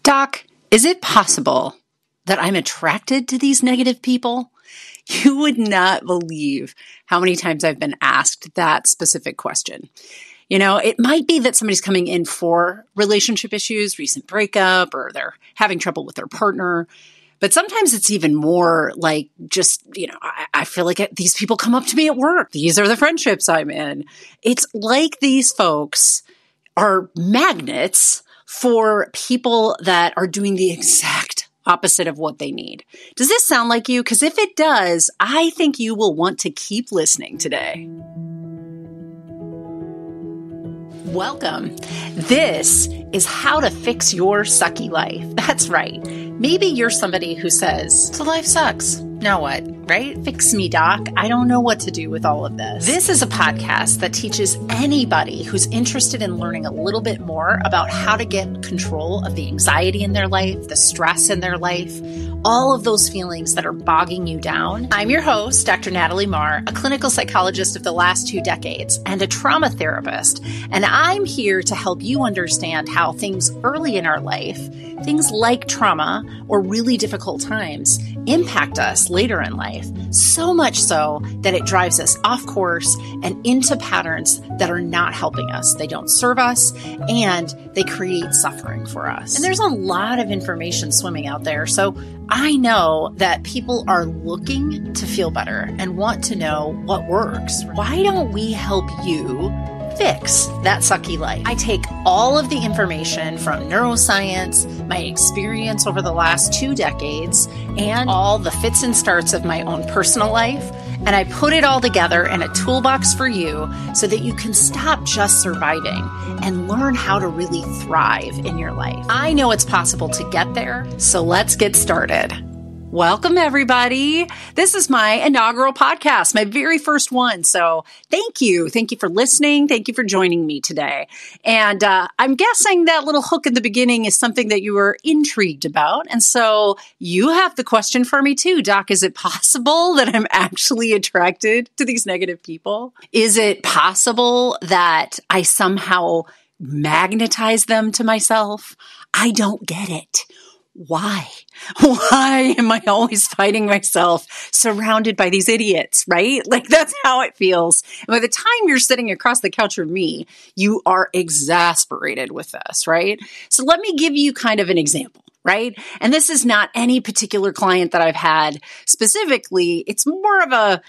Doc, is it possible that I'm attracted to these negative people? You would not believe how many times I've been asked that specific question. You know, it might be that somebody's coming in for relationship issues, recent breakup, or they're having trouble with their partner. But sometimes it's even more like just, I feel like these people come up to me at work. These are the friendships I'm in. It's like these folks are magnets for people that are doing the exact opposite of what they need. Does this sound like you? Because if it does, I think you will want to keep listening today. Welcome. This is how to fix your sucky life. That's right. Maybe you're somebody who says, so life sucks. Now what, right? Fix me, doc. I don't know what to do with all of this. This is a podcast that teaches anybody who's interested in learning a little bit more about how to get control of the anxiety in their life, the stress in their life, all of those feelings that are bogging you down. I'm your host, Dr. Natalie Marr, a clinical psychologist of the last 2 decades and a trauma therapist. And I'm here to help you understand how things early in our life, things like trauma or really difficult times, impact us later in life, so much so that it drives us off course and into patterns that are not helping us. They don't serve us and they create suffering for us. And there's a lot of information swimming out there. So I know that people are looking to feel better and want to know what works. Why don't we help you fix that sucky life? I take all of the information from neuroscience, my experience over the last 2 decades, and all the fits and starts of my own personal life, and I put it all together in a toolbox for you so that you can stop just surviving and learn how to really thrive in your life. I know it's possible to get there, so let's get started. Welcome, everybody. This is my inaugural podcast, my very first one. So thank you. Thank you for listening. Thank you for joining me today. And I'm guessing that little hook at the beginning is something that you were intrigued about. And so you have the question for me too, Doc. Is it possible that I'm actually attracted to these negative people? Is it possible that I somehow magnetize them to myself? I don't get it. Why? Why am I always fighting myself surrounded by these idiots, right? Like that's how it feels. And by the time you're sitting across the couch from me, you are exasperated with this, right? So let me give you kind of an example. Right? And this is not any particular client that I've had specifically. It's more of a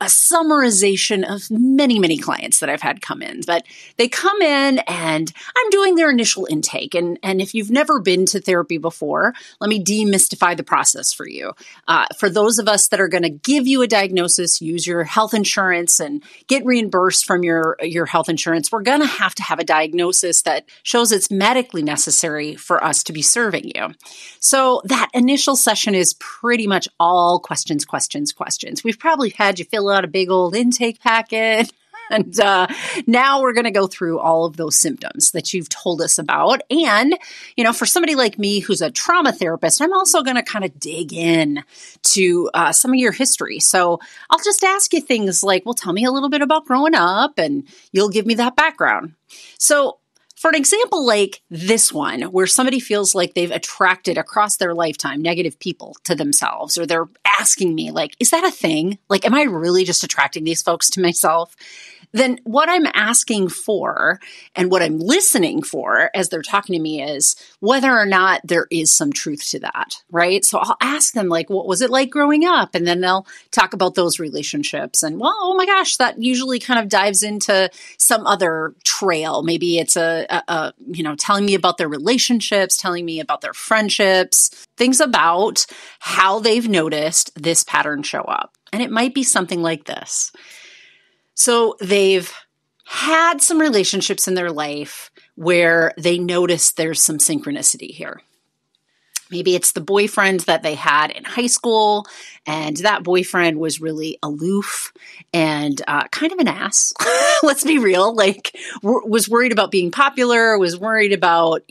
summarization of many, many clients that I've had come in. But they come in and I'm doing their initial intake. And if you've never been to therapy before, let me demystify the process for you. For those of us that are going to give you a diagnosis, use your health insurance and get reimbursed from your health insurance, we're going to have a diagnosis that shows it's medically necessary for us to be serving you. So that initial session is pretty much all questions. We've probably had you fill out a big old intake packet. And now we're going to go through all of those symptoms that you've told us about. And, for somebody like me who's a trauma therapist, I'm also going to kind of dig in to some of your history. So I'll just ask you things like, well, tell me a little bit about growing up, and you'll give me that background. So for an example like this one, where somebody feels like they've attracted across their lifetime negative people to themselves, or they're asking me like, is that a thing? Like, am I really just attracting these folks to myself? Then what I'm asking for and what I'm listening for as they're talking to me is whether or not there is some truth to that, right? So I'll ask them like, what was it like growing up? And then they'll talk about those relationships. And well, oh my gosh, that usually kind of dives into some other trail. Maybe it's telling me about their relationships, telling me about their friendships, things about how they've noticed this pattern show up. And it might be something like this. So they've had some relationships in their life where they notice there's some synchronicity here. Maybe it's the boyfriend that they had in high school, and that boyfriend was really aloof and kind of an ass. Let's be real. Like, was worried about being popular, was worried about,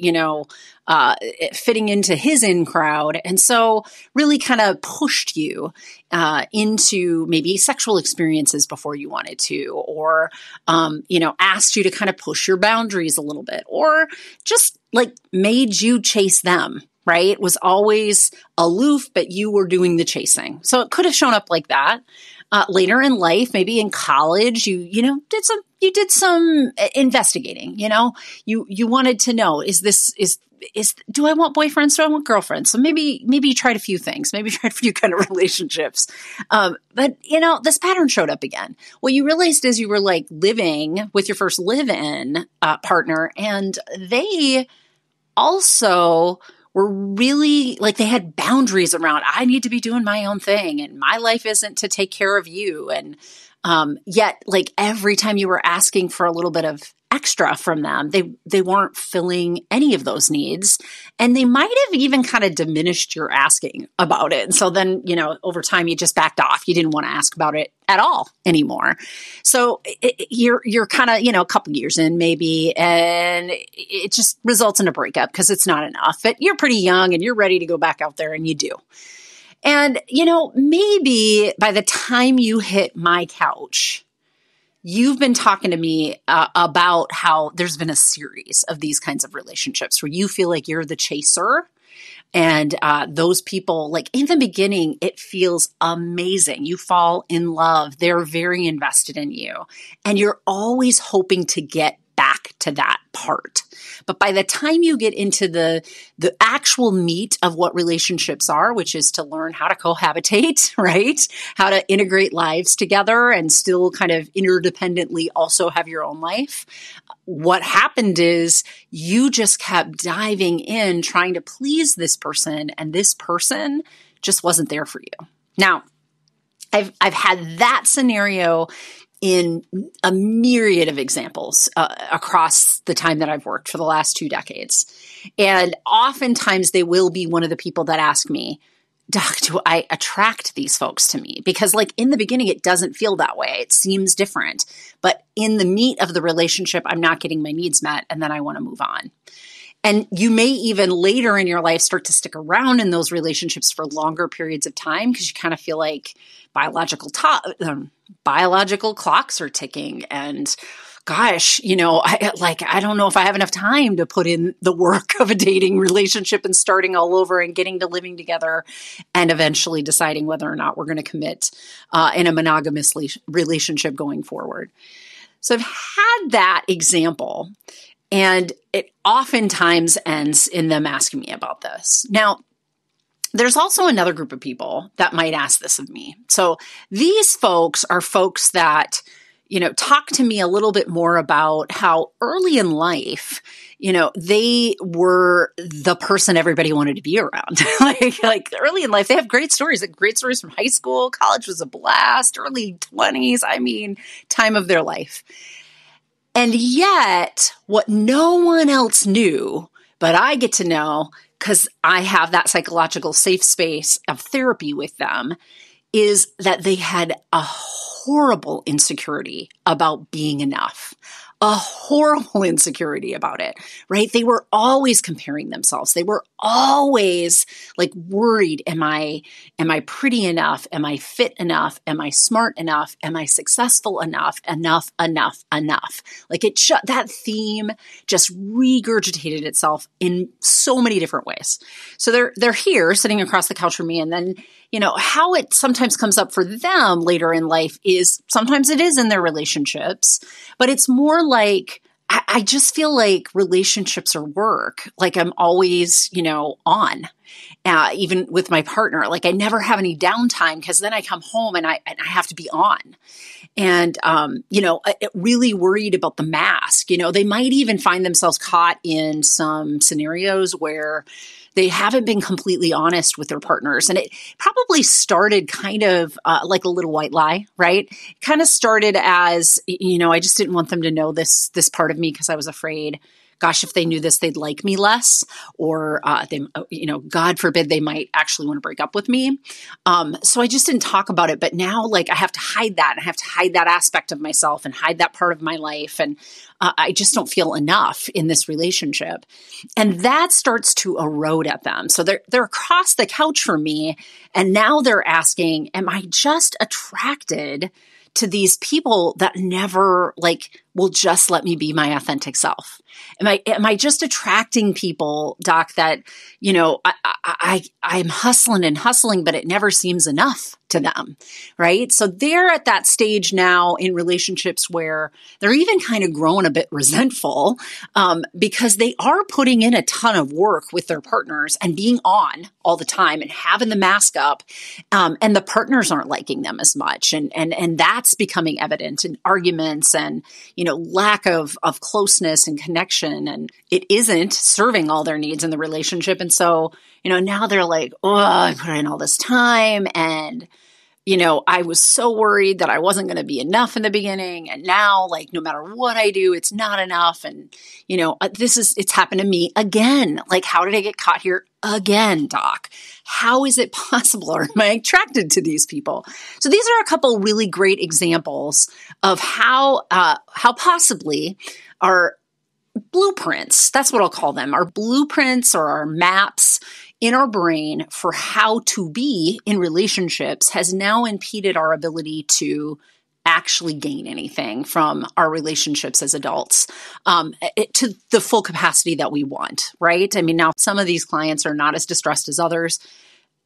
fitting into his in crowd. And so really kind of pushed you into maybe sexual experiences before you wanted to, or, asked you to kind of push your boundaries a little bit, or just like made you chase them. Right? Was always aloof, but you were doing the chasing. So it could have shown up like that. Later in life, maybe in college, you did some investigating. You wanted to know, do I want boyfriends? Do I want girlfriends? So maybe you tried a few things. Maybe you tried a few kind of relationships. But this pattern showed up again. What you realized is you were like living with your first live-in partner, and they also were really like, they had boundaries around, I need to be doing my own thing and my life isn't to take care of you. And yet, like, every time you were asking for a little bit of extra from them, they weren't filling any of those needs. And they might have even kind of diminished your asking about it. And so then, over time, you just backed off. You didn't want to ask about it at all anymore. So you're kind of, a couple years in maybe, and it just results in a breakup because it's not enough. But you're pretty young and you're ready to go back out there, and you do. And, maybe by the time you hit my couch, you've been talking to me about how there's been a series of these kinds of relationships where you feel like you're the chaser. And those people, like, in the beginning, it feels amazing. You fall in love. They're very invested in you. And you're always hoping to get back to that part. But by the time you get into the actual meat of what relationships are, which is to learn how to cohabitate, right? How to integrate lives together and still kind of interdependently also have your own life. What happened is you just kept diving in, trying to please this person, and this person just wasn't there for you. Now, I've had that scenario in a myriad of examples across the time that I've worked for the last 2 decades. And oftentimes they will be one of the people that ask me, Doc, do I attract these folks to me? Because like in the beginning, it doesn't feel that way. It seems different. But in the meat of the relationship, I'm not getting my needs met, and then I want to move on. And you may even later in your life start to stick around in those relationships for longer periods of time because you kind of feel like biological clocks are ticking. And gosh, I don't know if I have enough time to put in the work of a dating relationship and starting all over and getting to living together and eventually deciding whether or not we're going to commit in a monogamous relationship going forward. So I've had that example. And it oftentimes ends in them asking me about this. Now, there's also another group of people that might ask this of me. So these folks are folks that, talk to me a little bit more about how early in life, they were the person everybody wanted to be around. like early in life, they have great stories from high school. College was a blast, early 20s, time of their life. And yet, what no one else knew, but I get to know because I have that psychological safe space of therapy with them, is that they had a horrible insecurity about being enough. A horrible insecurity about it, right? They were always comparing themselves. They were always like worried, am I pretty enough? Am I fit enough? Am I smart enough? Am I successful enough? Enough. Like that theme just regurgitated itself in so many different ways. So they're here sitting across the couch from me, and then how it sometimes comes up for them later in life is sometimes it is in their relationships, but it's more like, I just feel like relationships are work. Like I'm always, on, even with my partner. Like I never have any downtime because then I come home and I have to be on. And, really worried about the mask. They might even find themselves caught in some scenarios where they haven't been completely honest with their partners. And it probably started kind of like a little white lie, right? Kind of started as, I just didn't want them to know this part of me because I was afraid gosh, if they knew this, they'd like me less, or God forbid, they might actually want to break up with me. So I just didn't talk about it. But now, like, I have to hide that. I have to hide that aspect of myself and hide that part of my life. And I just don't feel enough in this relationship. And that starts to erode at them. So they're across the couch from me. And now they're asking, am I just attracted to these people that never will just let me be my authentic self? Am I just attracting people, Doc, that, I'm hustling and hustling, but it never seems enough to them, right? So they're at that stage now in relationships where they're even kind of growing a bit resentful because they are putting in a ton of work with their partners and being on all the time and having the mask up, and the partners aren't liking them as much, and that's becoming evident in arguments and lack of closeness and connection, and it isn't serving all their needs in the relationship. And so now they're like, oh, I put in all this time, and I was so worried that I wasn't going to be enough in the beginning. And now, no matter what I do, it's not enough. And, it's happened to me again. How did I get caught here again, Doc? How is it possible? Or am I attracted to these people? So these are a couple really great examples of how possibly our blueprints, that's what I'll call them, our blueprints or our maps in our brain for how to be in relationships has now impeded our ability to actually gain anything from our relationships as adults to the full capacity that we want, right? I mean, now some of these clients are not as distressed as others.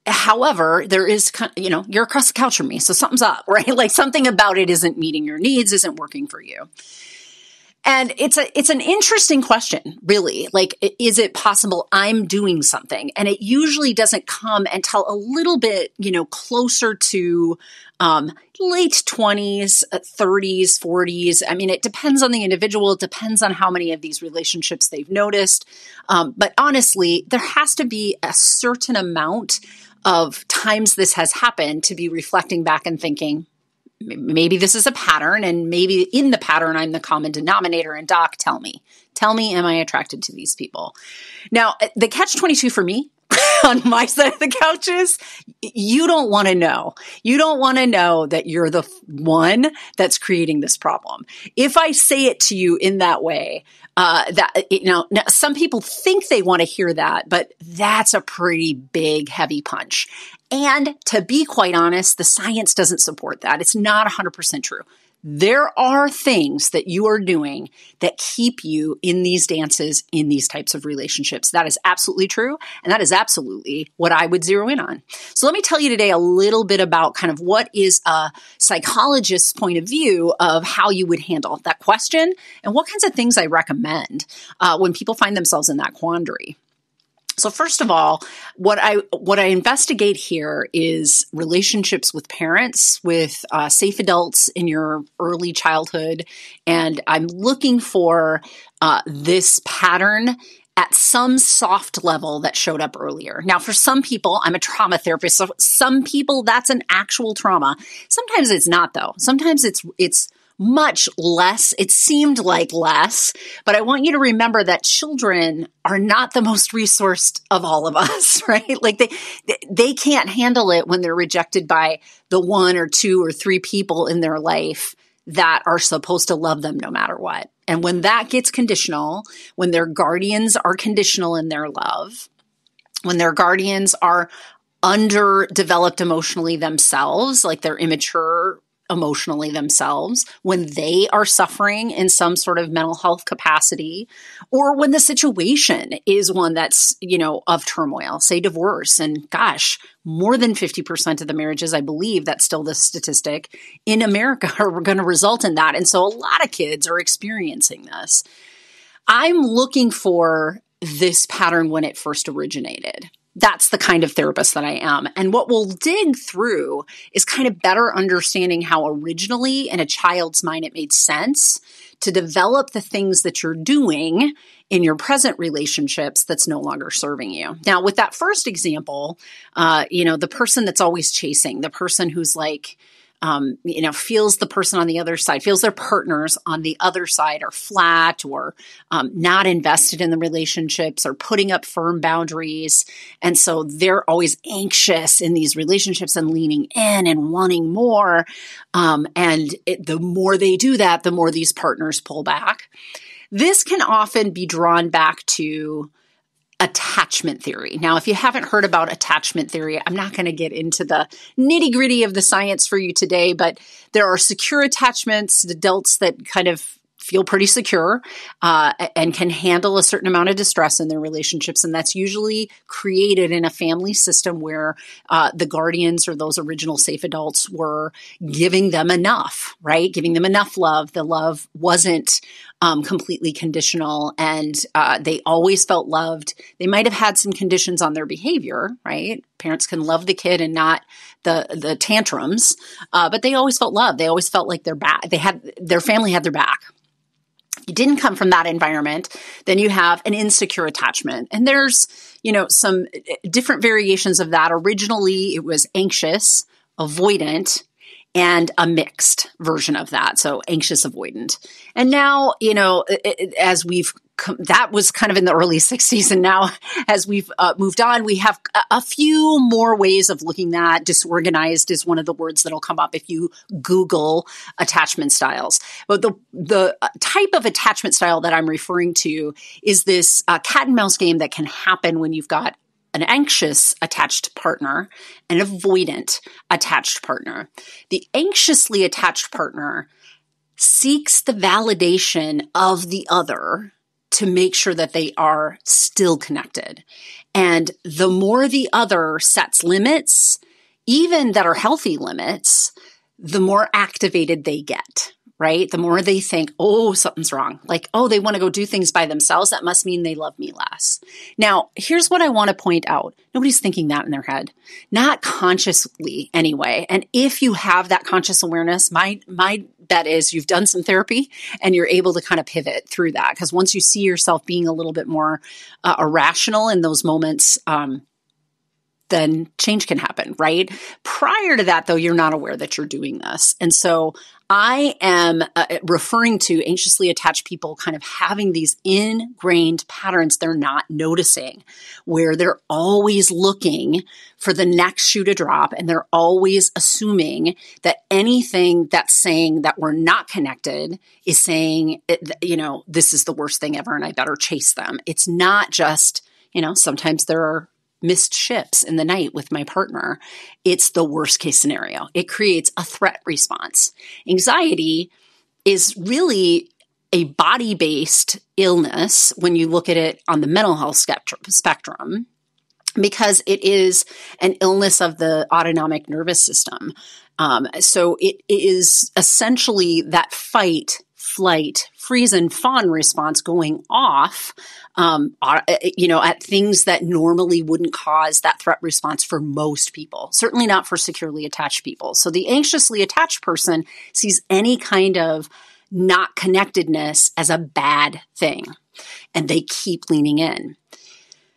However, there is, you're across the couch from me, so something's up, right? Something about it isn't meeting your needs, isn't working for you. And it's an interesting question, really. Is it possible I'm doing something? And it usually doesn't come until a little bit, closer to late 20s, 30s, 40s. I mean, it depends on the individual. It depends on how many of these relationships they've noticed. But honestly, there has to be a certain amount of times this has happened to be reflecting back and thinking, maybe this is a pattern, and maybe in the pattern, I'm the common denominator. And Doc, tell me, am I attracted to these people? Now, the catch-22 for me on my side of the couch is you don't want to know. You don't want to know that you're the one that's creating this problem. If I say it to you in that way, now some people think they want to hear that, but that's a pretty big, heavy punch. And to be quite honest, the science doesn't support that. It's not 100% true. There are things that you are doing that keep you in these dances, in these types of relationships. That is absolutely true. And that is absolutely what I would zero in on. So let me tell you today a little bit about kind of what is a psychologist's point of view of how you would handle that question and what kinds of things I recommend when people find themselves in that quandary. So first of all, what I investigate here is relationships with parents, with safe adults in your early childhood, and I'm looking for this pattern at some soft level that showed up earlier. Now, for some people, I'm a trauma therapist, so some people that's an actual trauma. Sometimes it's not, though. Sometimes it's much less. It seemed like less, but I want you to remember that children are not the most resourced of all of us, right? They can't handle it when they're rejected by the one or two or three people in their life that are supposed to love them no matter what. And when that gets conditional, when their guardians are conditional in their love, when their guardians are underdeveloped emotionally themselves, like they're immature emotionally themselves, when they are suffering in some sort of mental health capacity, or when the situation is one that's, of turmoil, say divorce. And gosh, more than 50% of the marriages, I believe that's still the statistic in America, are going to result in that. And so a lot of kids are experiencing this. I'm looking for this pattern when it first originated. That's the kind of therapist that I am. And what we'll dig through is kind of better understanding how originally in a child's mind it made sense to develop the things that you're doing in your present relationships that's no longer serving you. Now, with that first example, the person that's always chasing, the person who's feels the person on the other side, feels their partners on the other side are flat or not invested in the relationships or putting up firm boundaries. And so they're always anxious in these relationships and leaning in and wanting more. The more they do that, the more these partners pull back. This can often be drawn back to attachment theory. Now, if you haven't heard about attachment theory, I'm not going to get into the nitty gritty of the science for you today, but there are secure attachments, adults that kind of feel pretty secure and can handle a certain amount of distress in their relationships. And that's usually created in a family system where the guardians or those original safe adults were giving them enough, right? Giving them enough love. The love wasn't completely conditional, and they always felt loved. They might have had some conditions on their behavior, right? Parents can love the kid and not the tantrums, but they always felt loved. They always felt like their family had their back. You didn't come from that environment, then you have an insecure attachment. And there's, some different variations of that. Originally, it was anxious, avoidant, and a mixed version of that. So anxious, avoidant. And now, as that was kind of in the early 60s. And now as we've moved on, we have a few more ways of looking at. Disorganized is one of the words that'll come up if you Google attachment styles. But the type of attachment style that I'm referring to is this cat and mouse game that can happen when you've got an anxious attached partner, an avoidant attached partner. The anxiously attached partner seeks the validation of the other to make sure that they are still connected. And the more the other sets limits, even that are healthy limits, the more activated they get, right? The more they think, oh, something's wrong. Like, oh, they want to go do things by themselves. That must mean they love me less. Now, here's what I want to point out. Nobody's thinking that in their head, not consciously anyway. And if you have that conscious awareness, my bet is you've done some therapy and you're able to kind of pivot through that. Because once you see yourself being a little bit more irrational in those moments, then change can happen, right? Prior to that, though, you're not aware that you're doing this. And so I am referring to anxiously attached people kind of having these ingrained patterns they're not noticing, where they're always looking for the next shoe to drop, and they're always assuming that anything that's saying that we're not connected is saying, this is the worst thing ever and I better chase them. It's not just, sometimes there are missed ships in the night with my partner. It's the worst case scenario. It creates a threat response. Anxiety is really a body-based illness when you look at it on the mental health spectrum, because it is an illness of the autonomic nervous system. So it is essentially that fight, flight, freeze and fawn response going off, at things that normally wouldn't cause that threat response for most people, certainly not for securely attached people. So the anxiously attached person sees any kind of not connectedness as a bad thing, and they keep leaning in.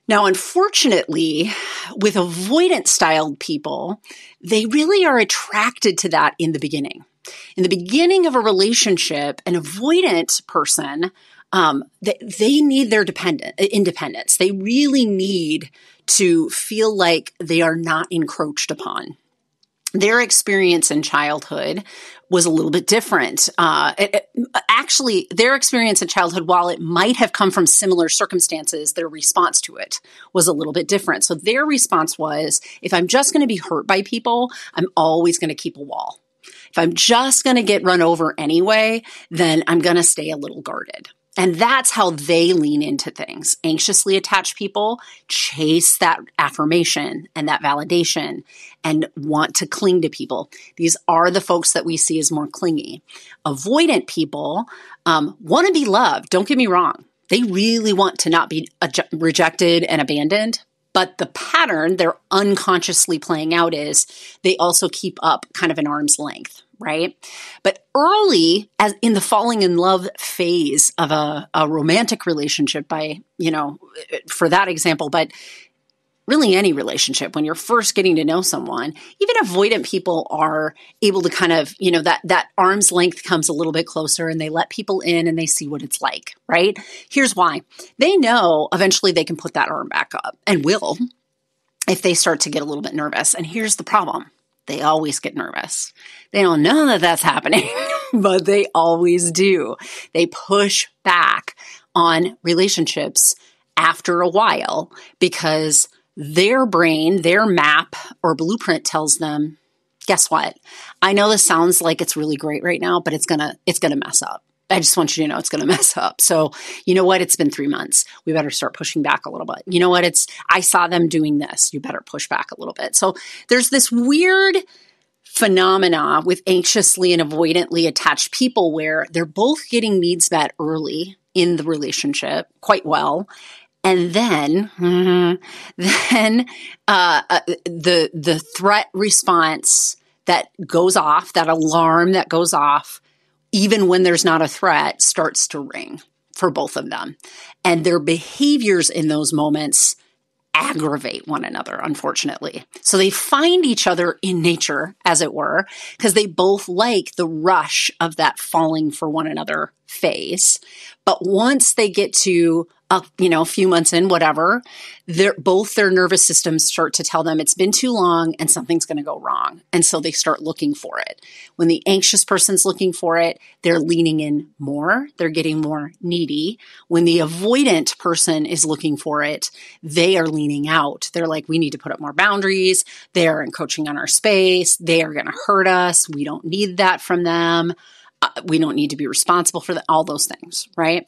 Now, unfortunately, with avoidant styled people, they really are attracted to that in the beginning. In the beginning of a relationship, an avoidant person, they need their independence. They really need to feel like they are not encroached upon. Their experience in childhood was a little bit different. Actually, their experience in childhood, while it might have come from similar circumstances, their response to it was a little bit different. So their response was, if I'm just going to be hurt by people, I'm always going to keep a wall. If I'm just going to get run over anyway, then I'm going to stay a little guarded. And that's how they lean into things. Anxiously attached people chase that affirmation and that validation and want to cling to people. These are the folks that we see as more clingy. Avoidant people want to be loved. Don't get me wrong. They really want to not be rejected and abandoned. But the pattern they're unconsciously playing out is they also keep up kind of an arm's length, right? But early, as in the falling in love phase of a romantic relationship for that example, but really any relationship, when you're first getting to know someone, even avoidant people are able to kind of, that arm's length comes a little bit closer and they let people in and they see what it's like, right? Here's why. They know eventually they can put that arm back up and will if they start to get a little bit nervous. And here's the problem. They always get nervous. They don't know that that's happening, but they always do. They push back on relationships after a while because their brain, their map or blueprint tells them, guess what? I know this sounds like it's really great right now, but it's gonna mess up. I just want you to know it's going to mess up. So you know what? It's been 3 months. We better start pushing back a little bit. You know what? I saw them doing this. You better push back a little bit. So there's this weird phenomena with anxiously and avoidantly attached people where they're both getting needs met early in the relationship quite well. And then the threat response that goes off, that alarm that goes off, even when there's not a threat, starts to ring for both of them. And their behaviors in those moments aggravate one another, unfortunately. So they find each other in nature, as it were, because they both like the rush of that falling for one another phase. But once they get to a few months in, whatever, both their nervous systems start to tell them it's been too long and something's going to go wrong. And so they start looking for it. When the anxious person's looking for it, they're leaning in more. They're getting more needy. When the avoidant person is looking for it, they are leaning out. They're like, we need to put up more boundaries. They're encroaching on our space. They are going to hurt us. We don't need that from them. We don't need to be responsible for all those things, right?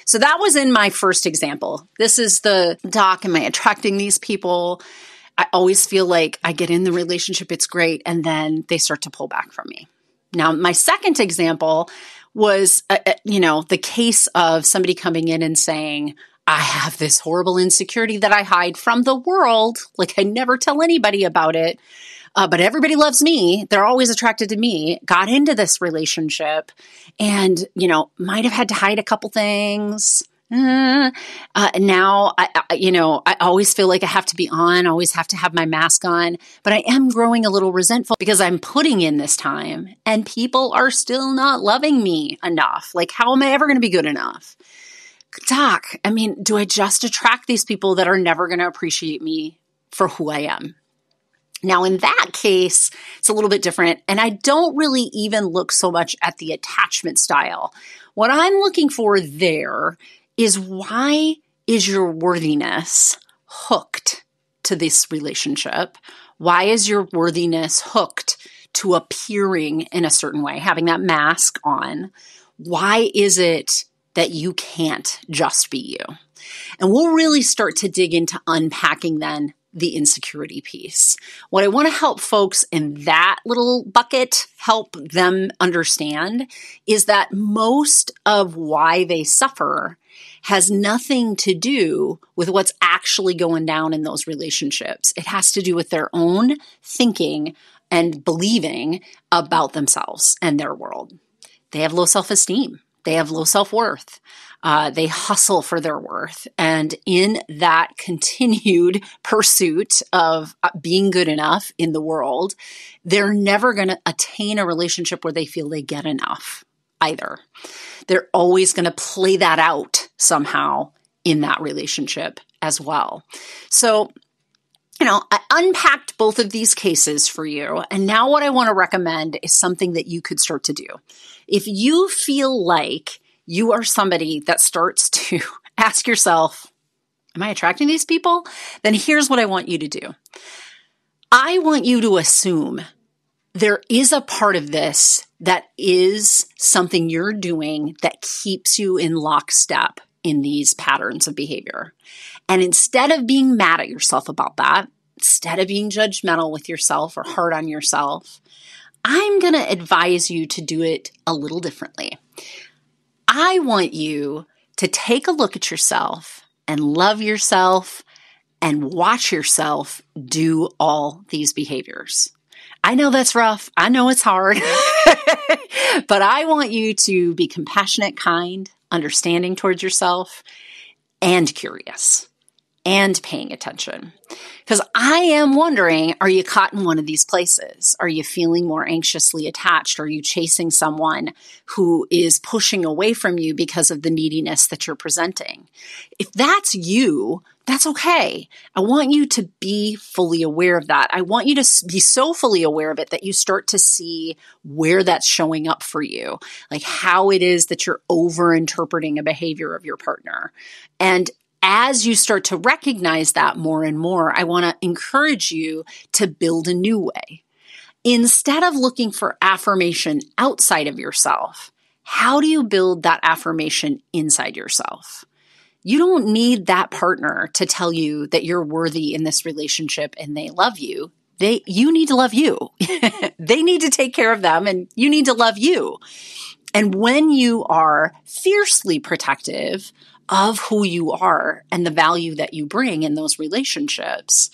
So that was in my first example. This is the doc. Am I attracting these people? I always feel like I get in the relationship, it's great, and then they start to pull back from me. Now, my second example was, the case of somebody coming in and saying, I have this horrible insecurity that I hide from the world. Like I never tell anybody about it. But everybody loves me. They're always attracted to me. Got into this relationship and, might have had to hide a couple things. Now, I always feel like I have to be on, always have to have my mask on. But I am growing a little resentful because I'm putting in this time and people are still not loving me enough. Like, how am I ever going to be good enough? Doc, do I just attract these people that are never going to appreciate me for who I am? Now, in that case, it's a little bit different, and I don't really even look so much at the attachment style. What I'm looking for there is, why is your worthiness hooked to this relationship? Why is your worthiness hooked to appearing in a certain way, having that mask on? Why is it that you can't just be you? And we'll really start to dig into unpacking then the insecurity piece. What I want to help folks in that little bucket, help them understand, is that most of why they suffer has nothing to do with what's actually going down in those relationships. It has to do with their own thinking and believing about themselves and their world. They have low self-esteem. They have low self-worth. They hustle for their worth. And in that continued pursuit of being good enough in the world, they're never going to attain a relationship where they feel they get enough either. They're always going to play that out somehow in that relationship as well. So, I unpacked both of these cases for you. And now what I want to recommend is something that you could start to do. If you feel like you are somebody that starts to ask yourself, am I attracting these people? Then here's what I want you to do. I want you to assume there is a part of this that is something you're doing that keeps you in lockstep in these patterns of behavior. And instead of being mad at yourself about that, instead of being judgmental with yourself or hard on yourself, I'm going to advise you to do it a little differently. I want you to take a look at yourself and love yourself and watch yourself do all these behaviors. I know that's rough. I know it's hard, but I want you to be compassionate, kind, understanding towards yourself, and curious. and paying attention. Because I am wondering, are you caught in one of these places? Are you feeling more anxiously attached? Are you chasing someone who is pushing away from you because of the neediness that you're presenting? If that's you, that's okay. I want you to be fully aware of that. I want you to be so fully aware of it that you start to see where that's showing up for you, like how it is that you're over-interpreting a behavior of your partner. And as you start to recognize that more and more, I want to encourage you to build a new way. Instead of looking for affirmation outside of yourself, how do you build that affirmation inside yourself? You don't need that partner to tell you that you're worthy in this relationship and they love you. You need to love you. They need to take care of them and you need to love you. And when you are fiercely protective of who you are and the value that you bring in those relationships,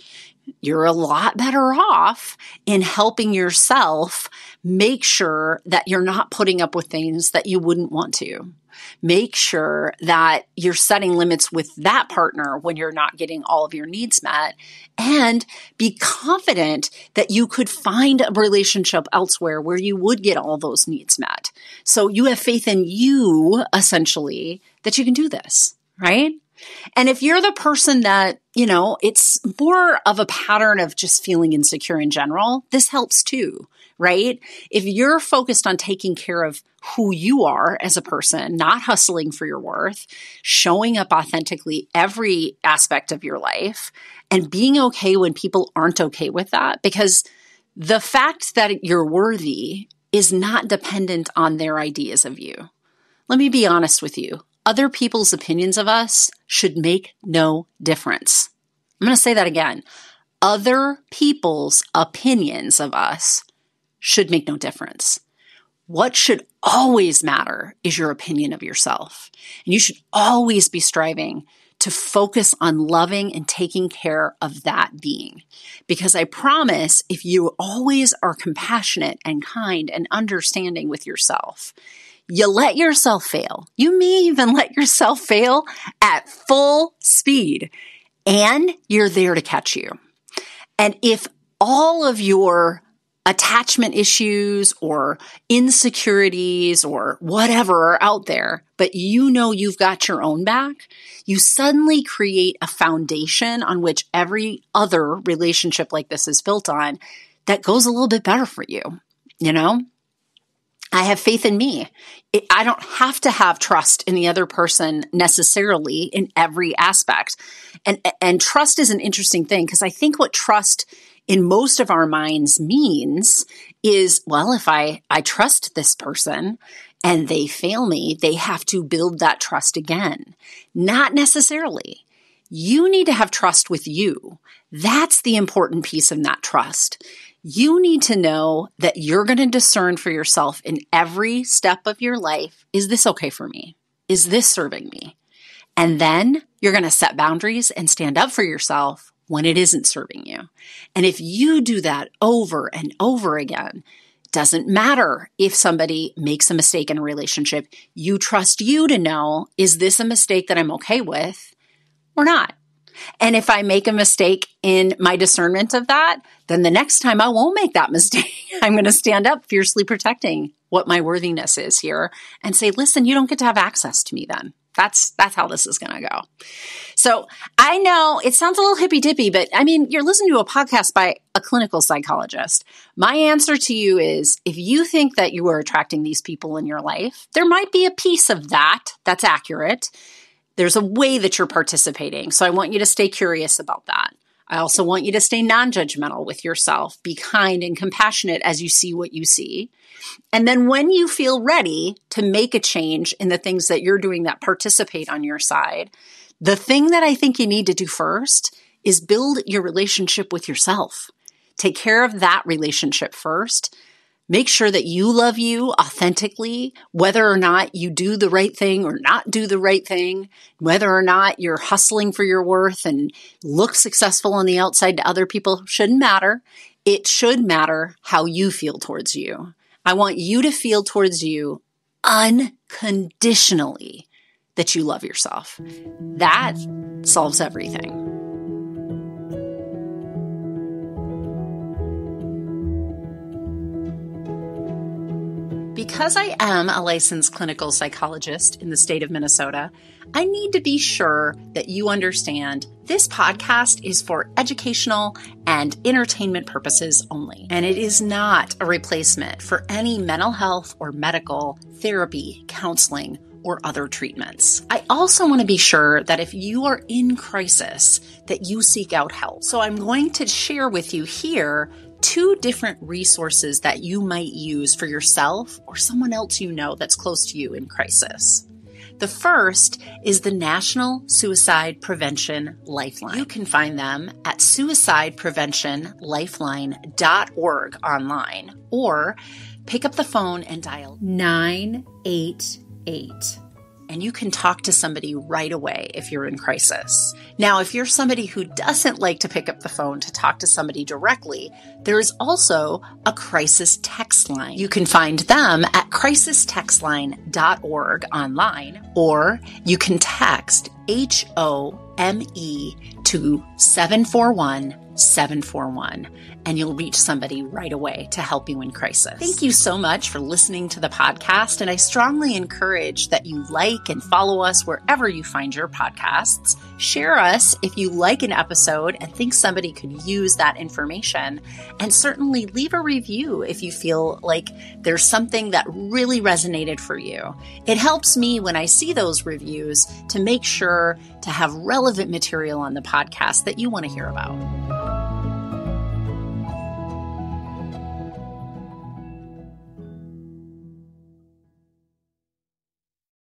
you're a lot better off in helping yourself make sure that you're not putting up with things that you wouldn't want to. Make sure that you're setting limits with that partner when you're not getting all of your needs met, and be confident that you could find a relationship elsewhere where you would get all those needs met. So you have faith in you, essentially, that you can do this, right? And if you're the person that, it's more of a pattern of just feeling insecure in general, this helps too, right? If you're focused on taking care of who you are as a person, not hustling for your worth, showing up authentically every aspect of your life, and being okay when people aren't okay with that, because the fact that you're worthy is not dependent on their ideas of you. Let me be honest with you. Other people's opinions of us should make no difference. I'm going to say that again. Other people's opinions of us should make no difference. What should always matter is your opinion of yourself. And you should always be striving to focus on loving and taking care of that being. Because I promise, if you always are compassionate and kind and understanding with yourself, you let yourself fail. You may even let yourself fail at full speed, and you're there to catch you. And if all of your attachment issues or insecurities or whatever are out there, but you've got your own back, you suddenly create a foundation on which every other relationship like this is built on that goes a little bit better for you, I have faith in me. I don't have to have trust in the other person necessarily in every aspect. And trust is an interesting thing, because I think what trust in most of our minds means is, well, if I trust this person and they fail me, they have to build that trust again. Not necessarily. You need to have trust with you. That's the important piece of that trust. You need to know that you're going to discern for yourself in every step of your life, is this okay for me? Is this serving me? And then you're going to set boundaries and stand up for yourself when it isn't serving you. And if you do that over and over again, doesn't matter if somebody makes a mistake in a relationship, you trust you to know, is this a mistake that I'm okay with or not? And if I make a mistake in my discernment of that, then the next time I won't make that mistake. I'm going to stand up fiercely protecting what my worthiness is here and say, listen, you don't get to have access to me then. That's how this is going to go. So I know it sounds a little hippy-dippy, but you're listening to a podcast by a clinical psychologist. My answer to you is, if you think that you are attracting these people in your life, there might be a piece of that that's accurate. There's a way that you're participating. So I want you to stay curious about that. I also want you to stay non-judgmental with yourself. Be kind and compassionate as you see what you see. And then when you feel ready to make a change in the things that you're doing that participate on your side, the thing that I think you need to do first is build your relationship with yourself. Take care of that relationship first. Make sure that you love you authentically, whether or not you do the right thing or not do the right thing, whether or not you're hustling for your worth and look successful on the outside to other people, shouldn't matter. It should matter how you feel towards you. I want you to feel towards you unconditionally that you love yourself. That solves everything. because I am a licensed clinical psychologist in the state of Minnesota, I need to be sure that you understand this podcast is for educational and entertainment purposes only, and it is not a replacement for any mental health or medical therapy, counseling, or other treatments. I also want to be sure that if you are in crisis, that you seek out help. So I'm going to share with you here 2 different resources that you might use for yourself or someone else you know that's close to you in crisis. The first is the National Suicide Prevention Lifeline. You can find them at suicidepreventionlifeline.org online, or pick up the phone and dial 988. And you can talk to somebody right away if you're in crisis. Now, if you're somebody who doesn't like to pick up the phone to talk to somebody directly, there is also a crisis text line. You can find them at crisistextline.org online, or you can text HOME to 741-741, and you'll reach somebody right away to help you in crisis. Thank you so much for listening to the podcast, and I strongly encourage that you like and follow us wherever you find your podcasts. Share us if you like an episode and think somebody could use that information, and certainly leave a review if you feel like there's something that really resonated for you. It helps me when I see those reviews to make sure to have relevant material on the podcast that you want to hear about.